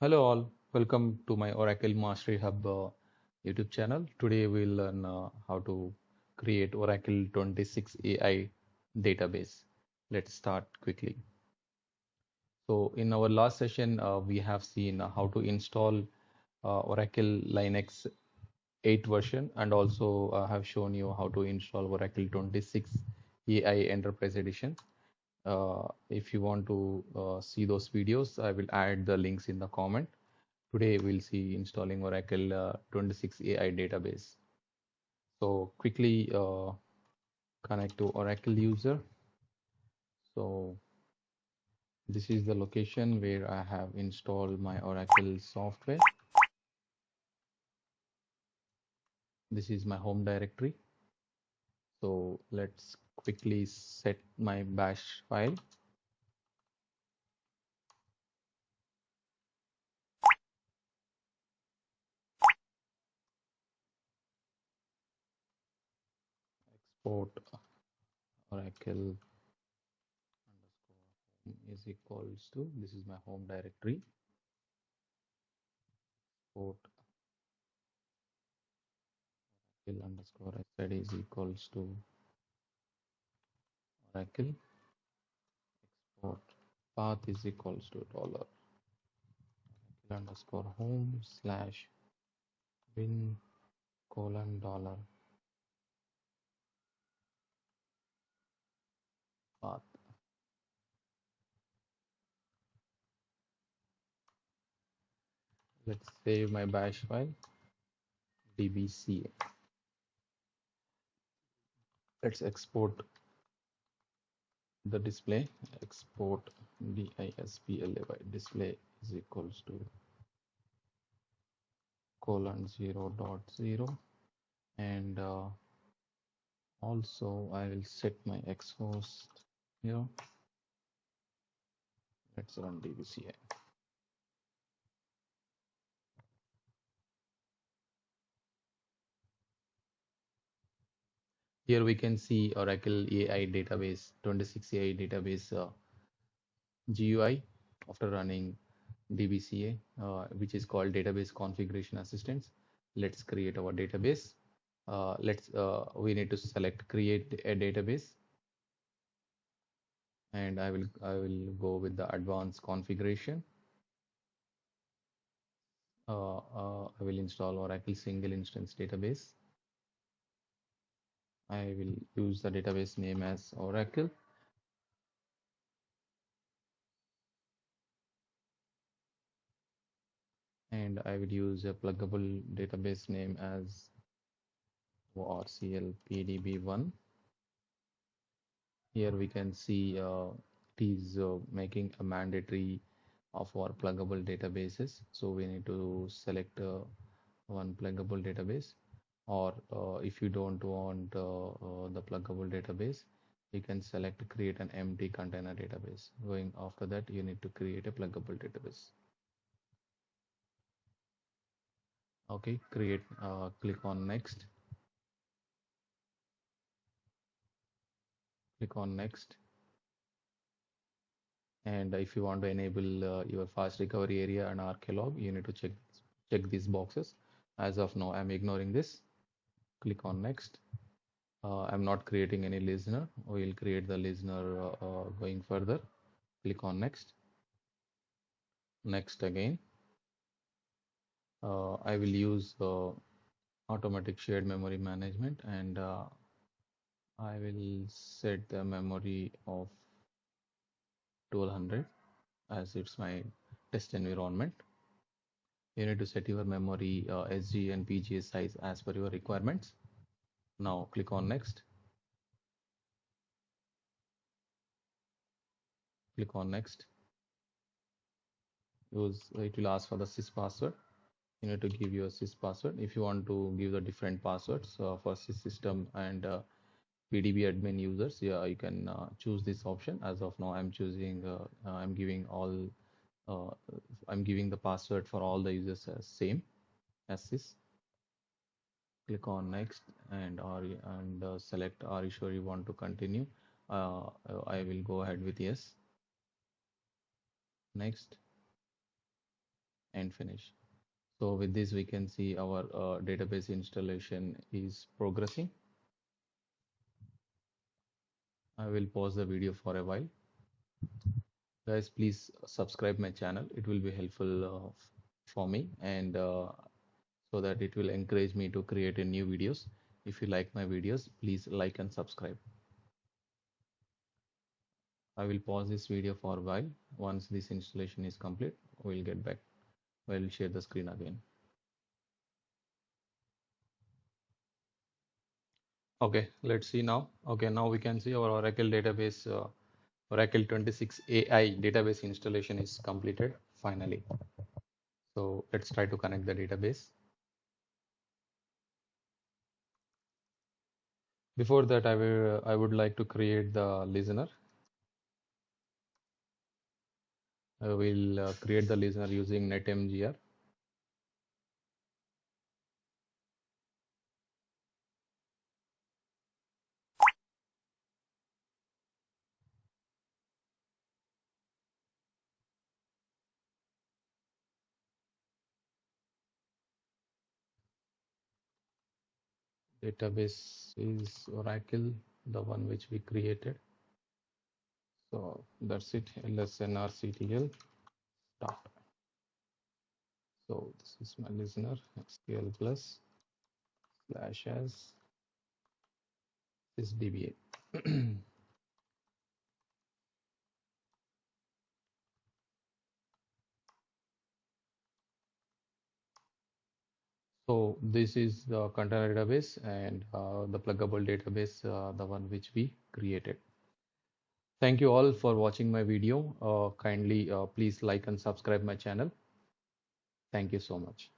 Hello all, welcome to my Oracle Mastery Hub YouTube channel. Today we'll learn how to create Oracle 26 AI database. Let's start quickly. So in our last session, we have seen how to install Oracle Linux 8 version and also have shown you how to install Oracle 26 AI Enterprise Edition. If you want to see those videos, I will add the links in the comment. Today we'll see installing Oracle 26 AI database. So quickly connect to Oracle user. So this is the location where I have installed my Oracle software. This is my home directory. So let's quickly set my bash file. Export Oracle underscore is equals to, this is my home directory. Export Oracle underscore SID is equals to Oracle. Export path is equals to dollar underscore home slash bin colon dollar path. Let's save my bash file dbca. Let's export the display. Export display display is equals to colon 0.0 and also I will set my xhost here. Let's run dbca. Here we can see Oracle AI database 26 AI database GUI after running DBCA, which is called Database Configuration Assistance. Let's create our database. We need to select create a database, and I will go with the advanced configuration. I will install Oracle single instance database. I will use the database name as Oracle. And I will use a pluggable database name as ORCL PDB1. Here we can see it is making a mandatory of our pluggable databases. So we need to select one pluggable database, or if you don't want the pluggable database, you can select create an empty container database. Going after that, you need to create a pluggable database. Okay, create, click on next. Click on next. And if you want to enable your fast recovery area and archlog, you need to check these boxes. As of now, I'm ignoring this. Click on next. I'm not creating any listener. We'll create the listener going further. Click on next. Next again. I will use automatic shared memory management, and I will set the memory of 1200 as it's my test environment. You need to set your memory SG and PGA size as per your requirements. Now click on next. Click on next. It will ask for the sys password. You need to give your sys password. If you want to give the different passwords for sys system and PDB admin users, yeah, you can choose this option. As of now, I'm choosing. I'm giving all. Uh, I'm giving the password for all the users as same as sys. Click on next and select, are you sure you want to continue? I will go ahead with yes. Next. and finish. So with this, we can see our database installation is progressing. I will pause the video for a while. Guys, please subscribe my channel. It will be helpful for me, and so that it will encourage me to create a new videos. If you like my videos, please like and subscribe. I will pause this video for a while. Once this installation is complete, we'll get back. We'll share the screen again. Okay, let's see now. Okay, now we can see our Oracle database, Oracle 26 AI database installation is completed finally. So let's try to connect the database. Before that, I would like to create the listener. I will create the listener using netmgr. Database is Oracle, the one which we created. So that's it, lsnrctl start. So this is my listener, SQL plus slash as sysdba. So this is the container database and the pluggable database, the one which we created. Thank you all for watching my video. Kindly please like and subscribe my channel. Thank you so much.